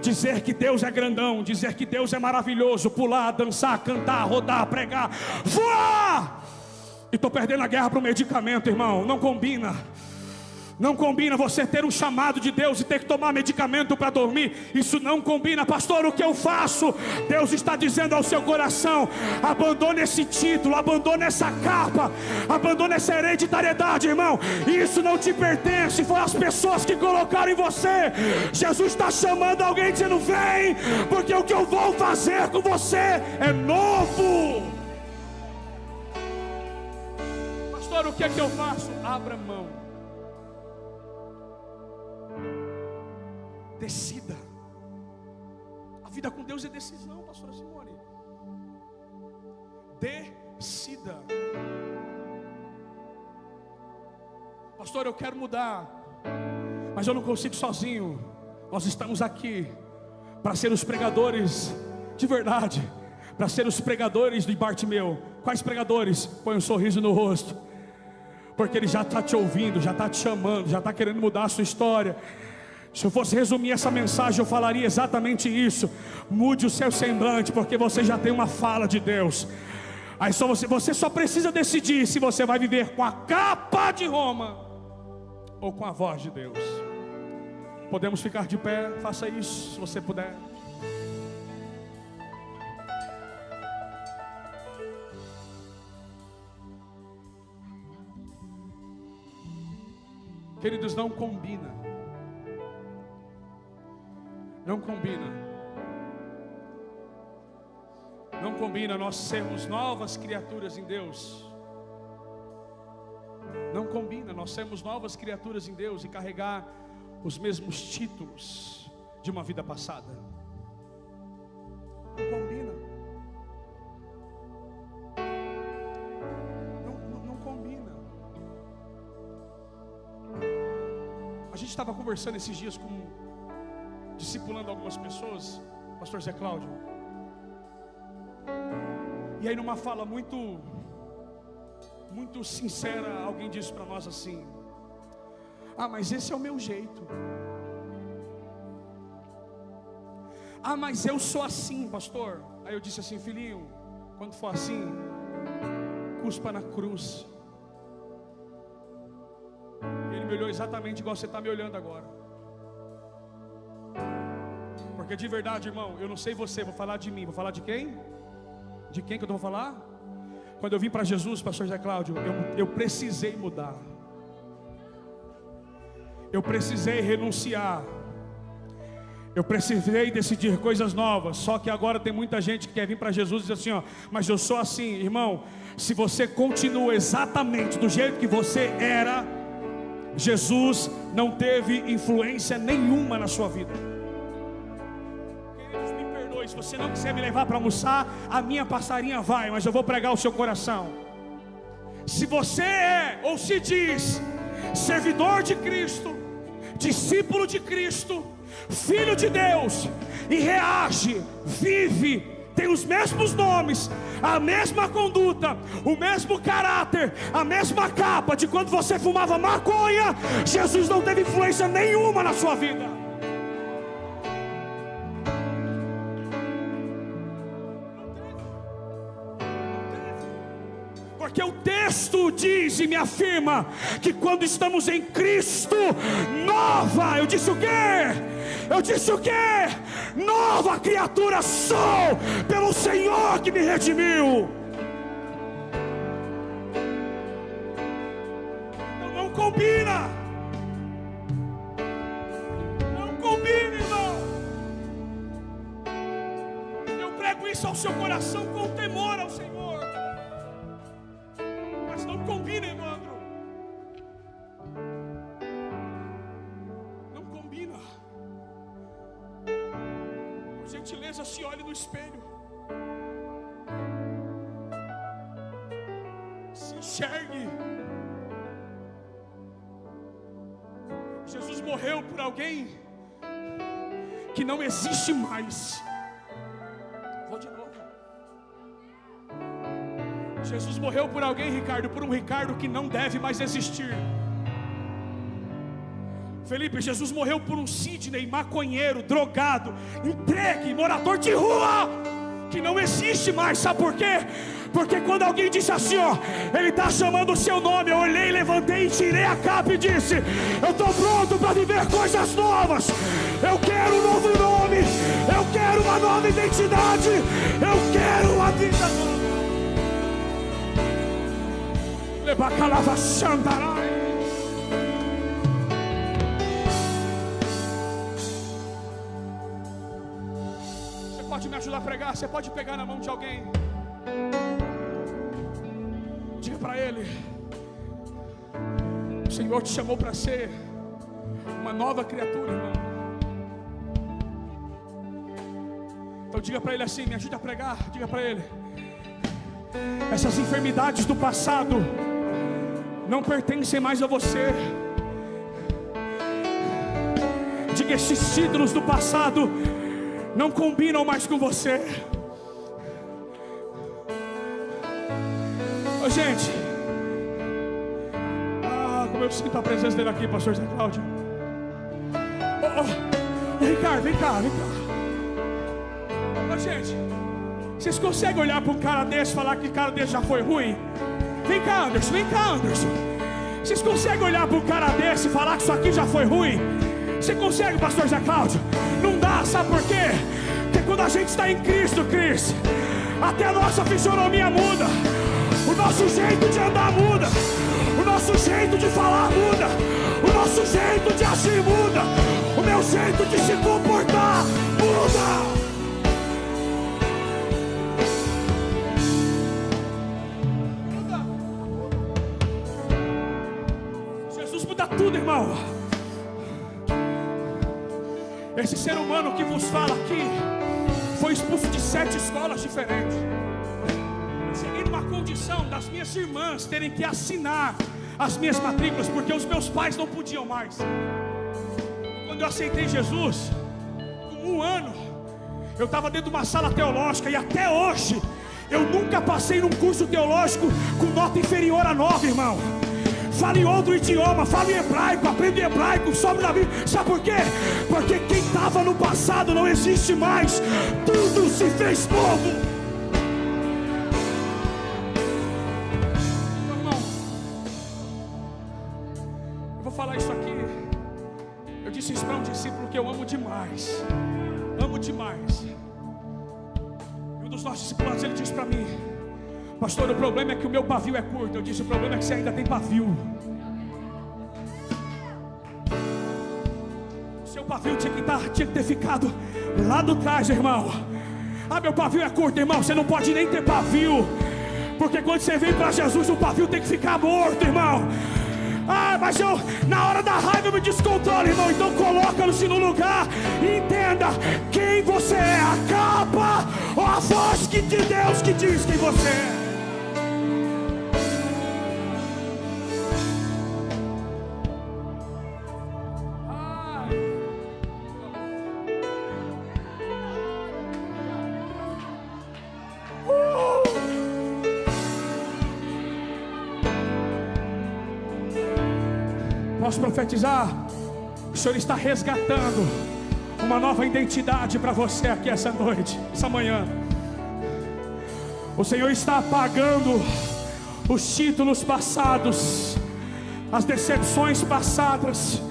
dizer que Deus é grandão, dizer que Deus é maravilhoso, pular, dançar, cantar, rodar, pregar, voar, e estou perdendo a guerra para o medicamento, irmão. Não combina. Não combina você ter um chamado de Deus e ter que tomar medicamento para dormir. Isso não combina. Pastor, o que eu faço? Deus está dizendo ao seu coração: abandone esse título, abandone essa capa, abandone essa hereditariedade, irmão. Isso não te pertence, foram as pessoas que colocaram em você. Jesus está chamando alguém dizendo: vem, porque o que eu vou fazer com você é novo. Pastor, o que é que eu faço? Abra mão. Decida. A vida com Deus é decisão, pastora Simone. Decida. Pastor, eu quero mudar, mas eu não consigo sozinho. Nós estamos aqui para ser os pregadores de verdade, para ser os pregadores de Bartimeu. Quais pregadores? Põe um sorriso no rosto, porque ele já está te ouvindo, já está te chamando, já está querendo mudar a sua história. Se eu fosse resumir essa mensagem, eu falaria exatamente isso: mude o seu semblante, porque você já tem uma fala de Deus. Aí você só precisa decidir se você vai viver com a capa de Roma ou com a voz de Deus. Podemos ficar de pé? Faça isso, se você puder. Queridos, não combina. Não combina. Não combina nós sermos novas criaturas em Deus. Não combina nós sermos novas criaturas em Deus e carregar os mesmos títulos de uma vida passada. Não combina. Não combina. A gente estava conversando esses dias discipulando algumas pessoas, pastor Zé Cláudio. E aí numa fala muito sincera, alguém disse para nós assim: ah, mas esse é o meu jeito. Ah, mas eu sou assim, pastor. Aí eu disse assim: filhinho, quando for assim, cuspa na cruz. E ele me olhou exatamente igual você está me olhando agora. Porque de verdade, irmão, eu não sei você, vou falar de mim. Vou falar de quem? De quem que eu vou falar? Quando eu vim para Jesus, pastor Zé Cláudio, eu precisei mudar. Eu precisei renunciar. Eu precisei decidir coisas novas. Só que agora tem muita gente que quer vir para Jesus e dizer assim, ó, mas eu sou assim. Irmão, se você continua exatamente do jeito que você era, Jesus não teve influência nenhuma na sua vida. Queridos, me perdoe, se você não quiser me levar para almoçar, a minha passarinha vai, mas eu vou pregar o seu coração. Se você é ou se diz servidor de Cristo, discípulo de Cristo, filho de Deus, e reage, vive, tem os mesmos nomes, a mesma conduta, o mesmo caráter, a mesma capa de quando você fumava maconha, Jesus não teve influência nenhuma na sua vida. Porque o texto diz e me afirma que quando estamos em Cristo, nova, eu disse o quê? Eu disse o quê? Nova criatura sou, pelo Senhor que me redimiu. Então não combina. Não combina, irmão. Eu prego isso ao seu coração com temor ao Senhor. Mas não combina, Evandro. Não combina. Por gentileza, se olhe no espelho. Se enxergue. Jesus morreu por alguém que não existe mais. Vou de novo. Jesus morreu por alguém, Ricardo, por um Ricardo que não deve mais existir. Felipe, Jesus morreu por um Sidney, maconheiro, drogado, entregue, morador de rua, que não existe mais. Sabe por quê? Porque quando alguém disse assim, ó, ele está chamando o seu nome, eu olhei, levantei, tirei a capa e disse: eu estou pronto para viver coisas novas. Eu quero um novo nome, eu quero uma nova identidade, eu quero uma vida nova. Lebacalava Xandarai. Você pode me ajudar a pregar? Você pode pegar na mão de alguém? Diga para ele: o Senhor te chamou para ser uma nova criatura, irmão. Então diga para ele assim, me ajude a pregar. Diga para ele: essas enfermidades do passado não pertencem mais a você. Diga: esses títulos do passado não combinam mais com você. Ô gente, como eu sinto a presença dele aqui, pastor Zé Cláudio. Ricardo, vem cá. Ô gente, vocês conseguem olhar para um cara desse e falar que o cara desse já foi ruim? Vem cá, Anderson. Vocês conseguem olhar para um cara desse e falar que isso aqui já foi ruim? Você consegue, pastor Zé Cláudio? Não dá, sabe por quê? Porque quando a gente está em Cristo, Cris, até a nossa fisionomia muda, o nosso jeito de andar muda, o nosso jeito de falar muda, o nosso jeito de agir muda, o meu jeito de se comportar muda. Jesus muda tudo, irmão. Esse ser humano que vos fala aqui foi expulso de 7 escolas diferentes. Eu cheguei numa condição das minhas irmãs terem que assinar as minhas matrículas, porque os meus pais não podiam mais. Quando eu aceitei Jesus, com 1 ano, eu estava dentro de uma sala teológica, e até hoje eu nunca passei num curso teológico com nota inferior a 9, irmão. Fala em outro idioma, fala em hebraico, aprende hebraico, sobe na Bíblia. Sabe por quê? Porque quem estava no passado não existe mais. Tudo se fez novo. Meu irmão, eu vou falar isso aqui. Eu disse isso para um discípulo que eu amo demais. Amo demais. E um dos nossos discípulos, ele disse para mim: pastor, o problema é que o meu pavio é curto. Eu disse: o problema é que você ainda tem pavio. O seu pavio tinha que ter ficado lá do trás, irmão. Meu pavio é curto, irmão. Você não pode nem ter pavio, porque quando você vem para Jesus, o pavio tem que ficar morto, irmão. Mas eu, na hora da raiva, eu me descontrolo, irmão. Então coloca-se no lugar e entenda quem você é. A capa ou a voz de Deus que diz quem você é. Posso profetizar? O Senhor está resgatando uma nova identidade para você aqui essa noite, essa manhã. O Senhor está apagando os títulos passados, as decepções passadas,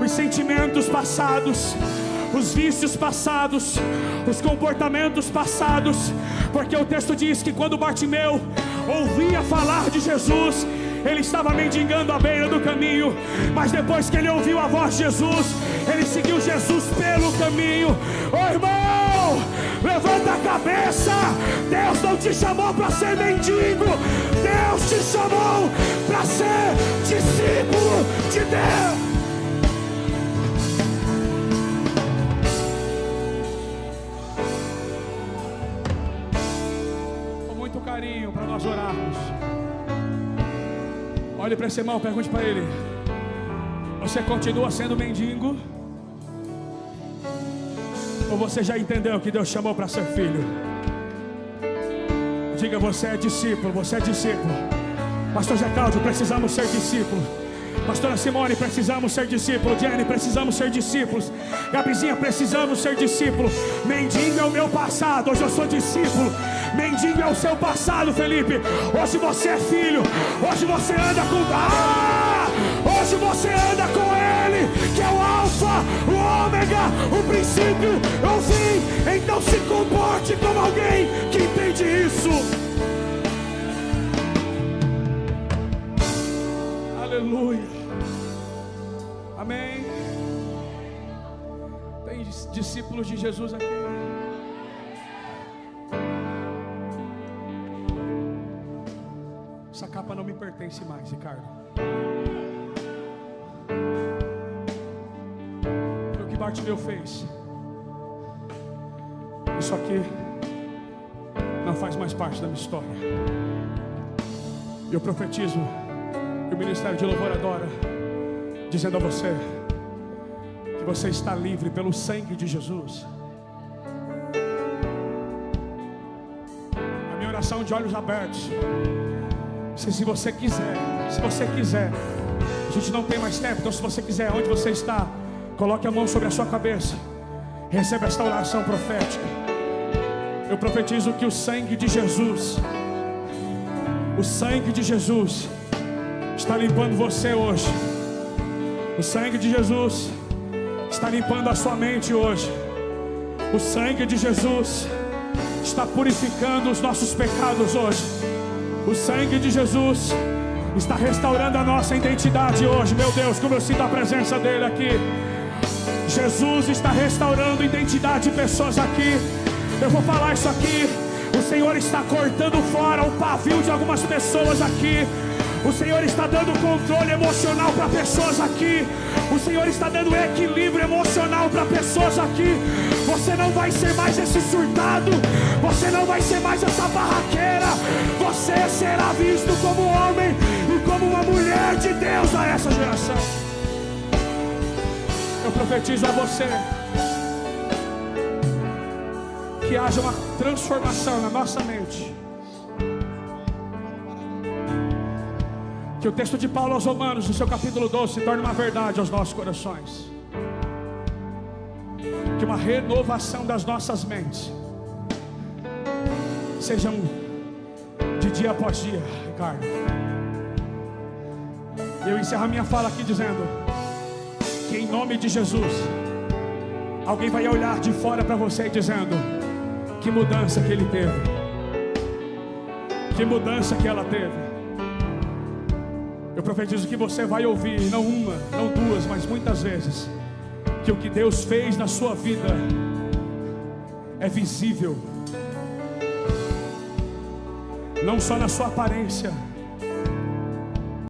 os sentimentos passados, os vícios passados, os comportamentos passados, porque o texto diz que quando Bartimeu ouvia falar de Jesus, ele estava mendigando à beira do caminho, mas depois que ele ouviu a voz de Jesus, ele seguiu Jesus pelo caminho. Irmão, levanta a cabeça. Deus não te chamou para ser mendigo, Deus te chamou para ser discípulo de Deus. Com muito carinho, para nós orarmos, olhe para esse irmão, pergunte para ele: você continua sendo mendigo? Ou você já entendeu que Deus chamou para ser filho? Diga: você é discípulo, você é discípulo. Pastor Zé Cláudio, precisamos ser discípulos. Pastora Simone, precisamos ser discípulos. Jenny, precisamos ser discípulos. Gabizinha, precisamos ser discípulos. Mendigo é o meu passado, hoje eu sou discípulo. Mendigo é o seu passado, Felipe. Hoje você é filho. Hoje você anda com... hoje você anda com Ele, que é o Alfa, o Ômega, o princípio, o fim. Então se comporte como alguém que entende isso. Aleluia. Amém. Tem discípulos de Jesus aqui. Essa capa não me pertence mais, Ricardo. Foi o que Bartimeu fez. isso aqui não faz mais parte da minha história. E eu profetizo, e o Ministério de Louvor adora, dizendo a você que você está livre pelo sangue de Jesus. A minha oração de olhos abertos. Se você quiser, a gente não tem mais tempo, então se você quiser, onde você está, coloque a mão sobre a sua cabeça, receba esta oração profética. Eu profetizo que o sangue de Jesus está limpando você hoje. O sangue de Jesus está limpando a sua mente hoje. O sangue de Jesus está purificando os nossos pecados hoje. O sangue de Jesus está restaurando a nossa identidade hoje. Meu Deus, como eu sinto a presença dele aqui. Jesus está restaurando a identidade de pessoas aqui. Eu vou falar isso aqui. O Senhor está cortando fora o pavio de algumas pessoas aqui. O Senhor está dando controle emocional para pessoas aqui. O Senhor está dando equilíbrio emocional para pessoas aqui. Você não vai ser mais esse surtado. Você não vai ser mais essa barraqueira. Você será visto como homem e como uma mulher de Deus a essa geração. Eu profetizo a você que haja uma transformação na nossa mente. Que o texto de Paulo aos Romanos, no seu capítulo 12, se torne uma verdade aos nossos corações. Que uma renovação das nossas mentes sejam de dia após dia, Ricardo. E eu encerro a minha fala aqui dizendo que em nome de Jesus, alguém vai olhar de fora para você e dizendo: que mudança que ele teve, que mudança que ela teve. Eu profetizo que você vai ouvir, não uma, não duas, mas muitas vezes, que o que Deus fez na sua vida é visível, não só na sua aparência,